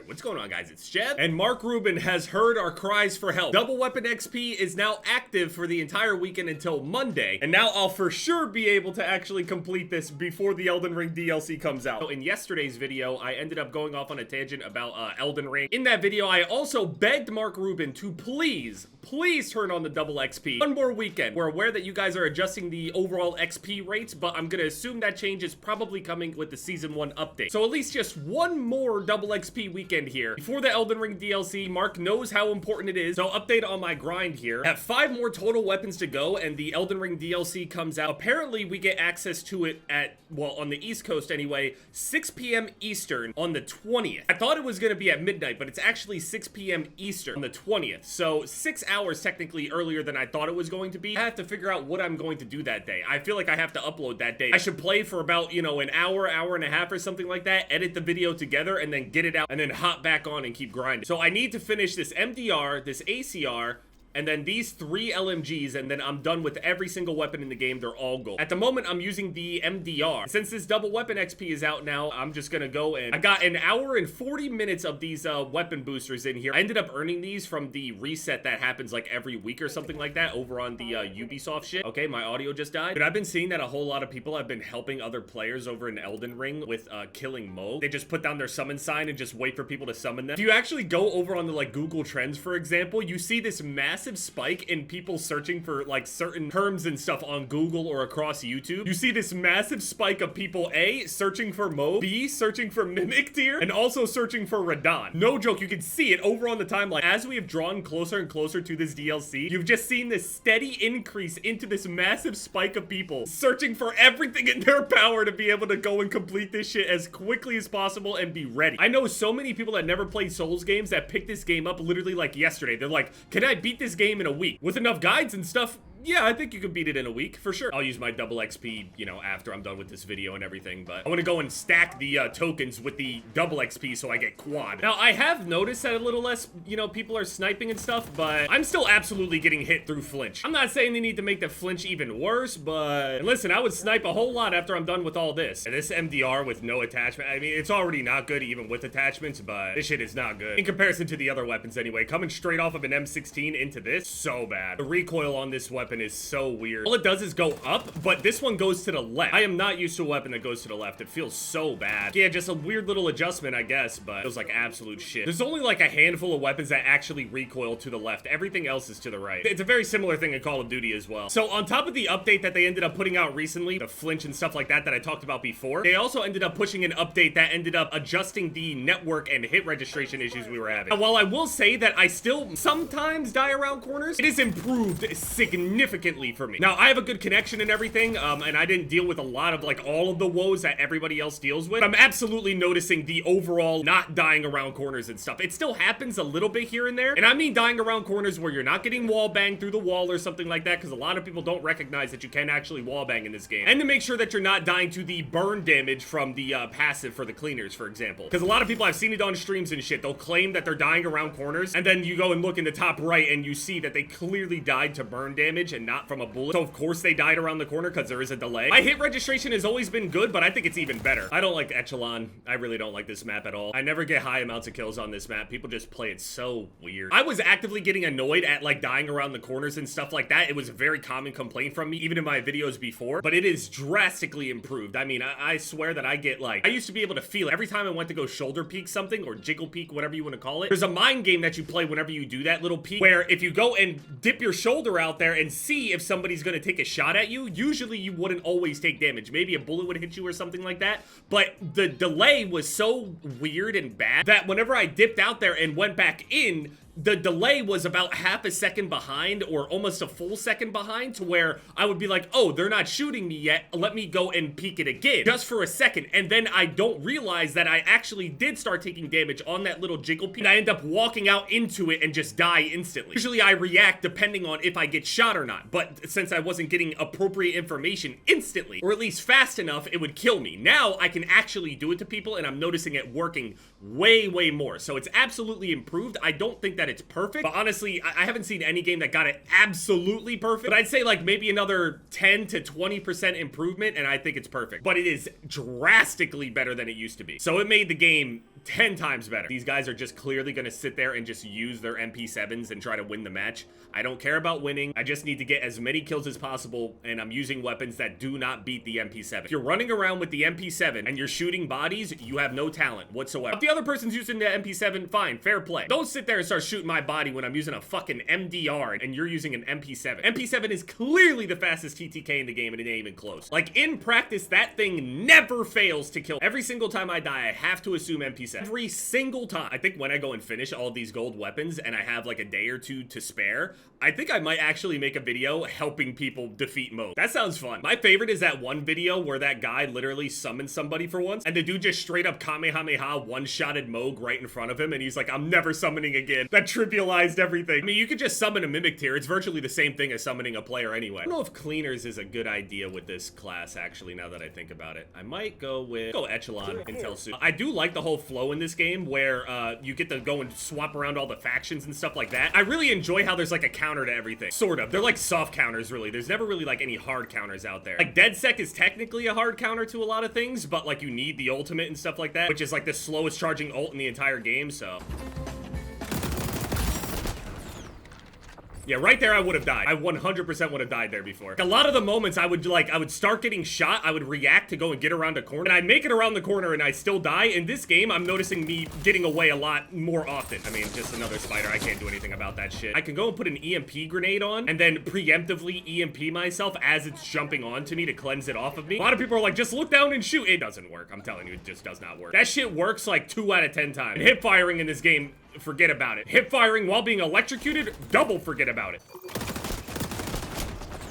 What's going on, guys? It's Jeb, and Mark Rubin has heard our cries for help. Double Weapon XP is now active for the entire weekend until Monday, and now I'll for sure be able to actually complete this before the Elden Ring DLC comes out. So in yesterday's video, I ended up going off on a tangent about Elden Ring. In that video, I also begged Mark Rubin to please turn on the double XP. One more weekend. We're aware that you guys are adjusting the overall XP rates, but I'm gonna assume that change is probably coming with the Season 1 update. So at least just one more double XP weekend here before the Elden Ring DLC. Mark knows how important it is. So update on my grind here. I have 5 more total weapons to go, and the Elden Ring DLC comes out. Apparently, we get access to it at, well, on the East Coast anyway, 6 p.m. Eastern on the 20th. I thought it was gonna be at midnight, but it's actually 6 p.m. Eastern on the 20th. So 6 hours technically earlier than I thought it was going to be. I have to figure out what I'm going to do that day. I feel like I have to upload that day. I should play for about, you know, an hour and a half or something like that, edit the video together, and then get it out, and then hop back on and keep grinding. So I need to finish this MDR, this ACR, and then these 3 LMGs, and then I'm done with every single weapon in the game. They're all gold. At the moment, I'm using the MDR. Since this double weapon XP is out now, I'm just gonna go and I got an hour and 40 minutes of these weapon boosters in here. I ended up earning these from the reset that happens like every week or something like that over on the Ubisoft shit. Okay, my audio just died. But I've been seeing that a whole lot of people have been helping other players over in Elden Ring with killing Mo. They just put down their summon sign and just wait for people to summon them. If you actually go over on the like Google Trends, for example, you see this massive spike in people searching for like certain terms and stuff on Google or across YouTube. You see this massive spike of people A, searching for Mo, B, searching for Mimic Tier, and also searching for Radon. No joke, you can see it over on the timeline. As we have drawn closer and closer to this DLC, you've just seen this steady increase into this massive spike of people searching for everything in their power to be able to go and complete this shit as quickly as possible and be ready. I know so many people that never played Souls games that picked this game up literally like yesterday. They're like, can I beat this game in a week? With enough guides and stuff, yeah, I think you can beat it in a week, for sure. I'll use my double XP, you know, after I'm done with this video and everything, but I want to go and stack the tokens with the double XP so I get quad. Now, I have noticed that a little less, you know, people are sniping and stuff, but I'm still absolutely getting hit through flinch. I'm not saying they need to make the flinch even worse, but and listen, I would snipe a whole lot after I'm done with all this. And this MDR with no attachment, I mean, it's already not good even with attachments, but this shit is not good in comparison to the other weapons anyway. Coming straight off of an M16 into this, so bad. The recoil on this weapon is so weird. All it does is go up, but this one goes to the left. I am not used to a weapon that goes to the left. It feels so bad. Yeah, just a weird little adjustment, I guess, but it feels like absolute shit. There's only like a handful of weapons that actually recoil to the left. Everything else is to the right. It's a very similar thing in Call of Duty as well. So on top of the update that they ended up putting out recently, the flinch and stuff like that I talked about before, they also ended up pushing an update that ended up adjusting the network and hit registration issues we were having. And while I will say that I still sometimes die around corners, it has improved significantly for me. Now, I have a good connection and everything, and I didn't deal with a lot of, like, all of the woes that everybody else deals with. I'm absolutely noticing the overall not dying around corners and stuff. It still happens a little bit here and there, and I mean dying around corners where you're not getting wall banged through the wall or something like that, because a lot of people don't recognize that you can actually wall bang in this game. And to make sure that you're not dying to the burn damage from the passive for the cleaners, for example. Because a lot of people, I've seen it on streams and shit, they'll claim that they're dying around corners, and then you go and look in the top right, and you see that they clearly died to burn damage and not from a bullet. So of course they died around the corner because there is a delay. My hit registration has always been good, but I think it's even better. I don't like Echelon. I really don't like this map at all. I never get high amounts of kills on this map. People just play it so weird. I was actively getting annoyed at like dying around the corners and stuff like that. It was a very common complaint from me, even in my videos before, but it is drastically improved. I mean, I swear that I get like, I used to be able to feel it. Every time I went to go shoulder peek something or jiggle peek, whatever you want to call it, there's a mind game that you play whenever you do that little peek, where if you go and dip your shoulder out there and see if somebody's going to take a shot at you, usually you wouldn't always take damage. Maybe a bullet would hit you or something like that, but the delay was so weird and bad that whenever I dipped out there and went back in, the delay was about half a second behind or almost a full second behind, to where I would be like, oh, they're not shooting me yet, let me go and peek it again just for a second, and then I don't realize that I actually did start taking damage on that little jiggle peek, and I end up walking out into it and just die instantly. Usually I react depending on if I get shot or not, but since I wasn't getting appropriate information instantly, or at least fast enough, it would kill me. Now I can actually do it to people, and I'm noticing it working way more. So it's absolutely improved. I don't think that that it's perfect, but honestly, I haven't seen any game that got it absolutely perfect, but I'd say like maybe another 10 to 20% improvement, and I think it's perfect. But it is drastically better than it used to be. So it made the game 10 times better. These guys are just clearly gonna sit there and just use their MP7s and try to win the match. I don't care about winning. I just need to get as many kills as possible, and I'm using weapons that do not beat the MP7. If you're running around with the MP7 and you're shooting bodies, you have no talent whatsoever. If the other person's using the MP7, fine, fair play. Don't sit there and start shooting my body when I'm using a fucking MDR and you're using an MP7. MP7 is clearly the fastest TTK in the game, and it ain't even close. Like, in practice, that thing never fails to kill. Every single time I die, I have to assume MP7. Every single time. I think when I go and finish all these gold weapons and I have like a day or two to spare, I think I might actually make a video helping people defeat Moog. That sounds fun. My favorite is that one video where that guy literally summoned somebody for once, and the dude just straight up Kamehameha one-shotted Moog right in front of him, and he's like, I'm never summoning again. That trivialized everything. I mean, you could just summon a mimic tier. It's virtually the same thing as summoning a player anyway. I don't know if cleaners is a good idea with this class, actually, now that I think about it. I might go Echelon Intel Suit. I do like the whole flow in this game where you get to go and swap around all the factions and stuff like that. I really enjoy how there's like a counter to everything. Sort of. They're like soft counters, really. There's never really like any hard counters out there. Like DeadSec is technically a hard counter to a lot of things, but like you need the ultimate and stuff like that, which is like the slowest charging ult in the entire game, so. Yeah, right there I would have died. I 100% would have died there before. A lot of the moments I would start getting shot, I would react to go and get around a corner, and I'd make it around the corner and I still die. In this game, I'm noticing me getting away a lot more often. I mean, just another spider. I can't do anything about that shit. I can go and put an EMP grenade on and then preemptively EMP myself as it's jumping onto me to cleanse it off of me. A lot of people are like, just look down and shoot. It doesn't work. I'm telling you, it just does not work. That shit works like 2 out of 10 times. And hip firing in this game, forget about it. Hip firing while being electrocuted, double forget about it.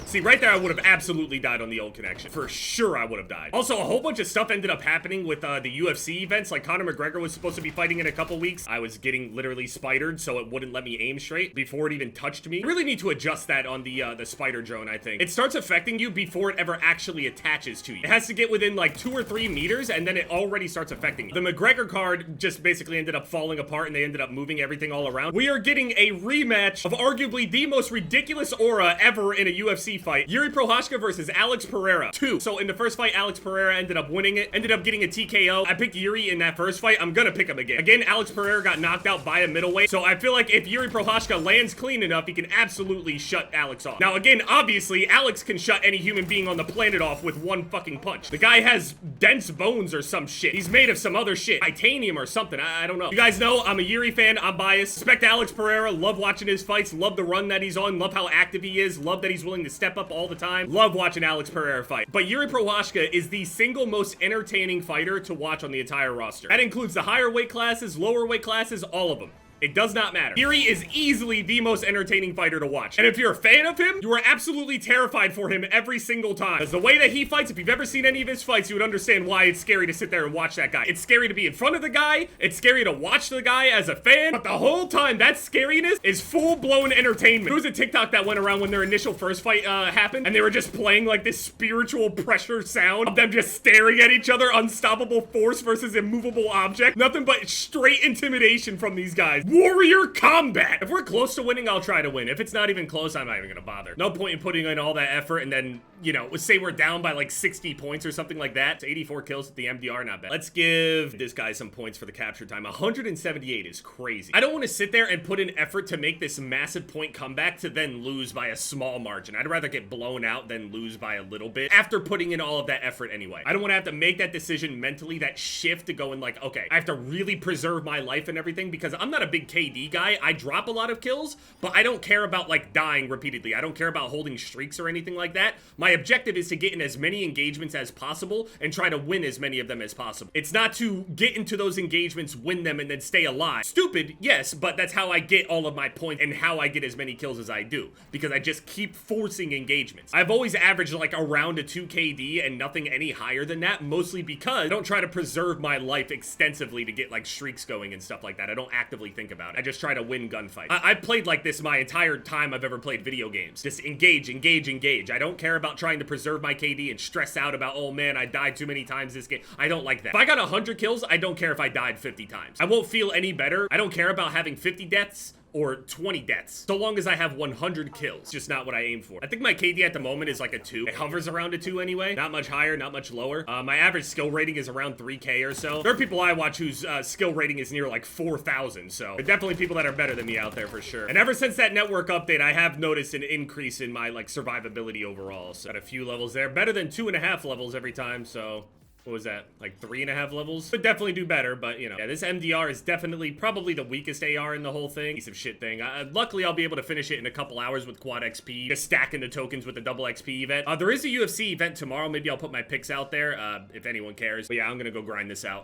See, right there, I would have absolutely died on the old connection. For sure, I would have died. Also, a whole bunch of stuff ended up happening with the UFC events. Like, Conor McGregor was supposed to be fighting in a couple weeks. I was getting literally spidered, so it wouldn't let me aim straight before it even touched me. I really need to adjust that on the spider drone, I think. It starts affecting you before it ever actually attaches to you. It has to get within, like, 2 or 3 meters, and then it already starts affecting you. The McGregor card just basically ended up falling apart, and they ended up moving everything all around. We are getting a rematch of arguably the most ridiculous aura ever in a UFC fight. Yuri Prochazka versus Alex Pereira 2. So in the first fight, Alex Pereira ended up winning it, ended up getting a TKO. I picked Yuri in that first fight. I'm gonna pick him again. Again, Alex Pereira got knocked out by a middleweight, so I feel like if Yuri Prochazka lands clean enough, he can absolutely shut Alex off. Now again, obviously, Alex can shut any human being on the planet off with one fucking punch. The guy has dense bones or some shit. He's made of some other shit. Titanium or something. I don't know. You guys know I'm a Yuri fan. I'm biased. Respect Alex Pereira. Love watching his fights. Love the run that he's on. Love how active he is. Love that he's willing to step up all the time. Love watching Alex Pereira fight. But Yuri Prochazka is the single most entertaining fighter to watch on the entire roster. That includes the higher weight classes, lower weight classes, all of them. It does not matter. Yuri is easily the most entertaining fighter to watch. And if you're a fan of him, you are absolutely terrified for him every single time. Because the way that he fights, if you've ever seen any of his fights, you would understand why it's scary to sit there and watch that guy. It's scary to be in front of the guy. It's scary to watch the guy as a fan. But the whole time, that scariness is full-blown entertainment. There was a TikTok that went around when their initial first fight happened, and they were just playing like this spiritual pressure sound of them just staring at each other. Unstoppable force versus immovable object. Nothing but straight intimidation from these guys. Warrior combat! If we're close to winning, I'll try to win. If it's not even close, I'm not even gonna bother. No point in putting in all that effort and then, you know, say we're down by like 60 points or something like that. It's 84 kills with the MDR, not bad. Let's give this guy some points for the capture time. 178 is crazy. I don't want to sit there and put in effort to make this massive point comeback to then lose by a small margin. I'd rather get blown out than lose by a little bit after putting in all of that effort anyway. I don't want to have to make that decision mentally, that shift to go and like, okay, I have to really preserve my life and everything because I'm not a big KD guy. I drop a lot of kills, but I don't care about like dying repeatedly. I don't care about holding streaks or anything like that. My objective is to get in as many engagements as possible and try to win as many of them as possible. It's not to get into those engagements, win them, and then stay alive. Stupid, yes, but that's how I get all of my points and how I get as many kills as I do, because I just keep forcing engagements. I've always averaged like around a 2 KD and nothing any higher than that, mostly because I don't try to preserve my life extensively to get like streaks going and stuff like that. I don't actively think about it. I just try to win gunfights. I've played like this my entire time I've ever played video games. Just engage, engage, engage. I don't care about trying to preserve my KD and stress out about, oh man, I died too many times this game. I don't like that. If I got 100 kills, I don't care if I died 50 times. I won't feel any better. I don't care about having 50 deaths or 20 deaths. So long as I have 100 kills. Just not what I aim for. I think my KD at the moment is like a 2. It hovers around a 2 anyway. Not much higher, not much lower. My average skill rating is around 3K or so. There are people I watch whose skill rating is near like 4,000. So there are definitely people that are better than me out there for sure. And ever since that network update, I have noticed an increase in my like survivability overall. So got a few levels there. Better than 2.5 levels every time. So what was that? Like 3.5 levels? Could definitely do better, but you know. Yeah, this MDR is definitely probably the weakest AR in the whole thing. Piece of shit thing. Luckily, I'll be able to finish it in a couple hours with quad XP. Just stacking the tokens with the double XP event. There is a UFC event tomorrow. Maybe I'll put my picks out there if anyone cares. But yeah, I'm gonna go grind this out.